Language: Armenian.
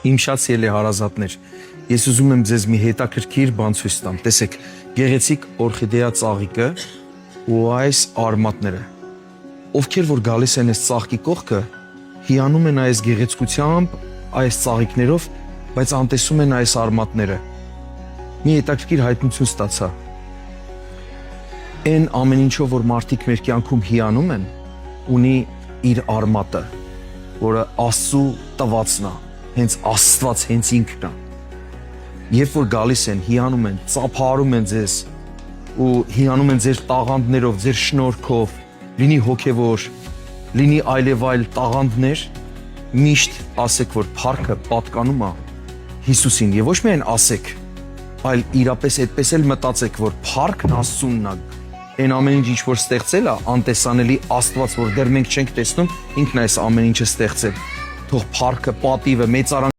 Իմ շատ սիրելի հարազատներ, ես ուզում եմ ձեզ մի հետաքրքիր բան ցույց տամ։ Տեսեք, գեղեցիկ օրխիդեա ծաղիկը ու այս արմատները։ Ովքեր որ գալիս են այս ծաղկի կողքը, հիանում են այս գեղեցկությամբ, այս ծաղիկներով, բայց անտեսում են այս արմատները։ Մի հետաքրքիր հայտնություն ստացա։ Այն ամեն ինչով որ մարդիկ մեր կյանքում հիանում են, ունի իր արմատը, որը Աստծու տվածն է, հենց Աստված, հենց ինքն է։ Երբ որ գալիս են, հիանում են, ծափարում են ձեզ ու հիանում են ձեր տաղանդներով, ձեր շնորհքով, լինի հոգևոր, լինի այլևայլ տաղանդներ, միշտ ասեք, որ փառքը պատկանում է Հիսուսին, եւ ոչ միայն ասեք, այլ իրապես այդպես էլ մտածեք, որ փառքն Աստծունն է։ Այն ամեն ինչ որ ստեղծել է, անտեսանելի Աստված, որ դեռ մենք չենք տեսնում, ինքն է այս ամեն ինչը ստեղծել։ Թող փառքը, պատիվը, մեծարան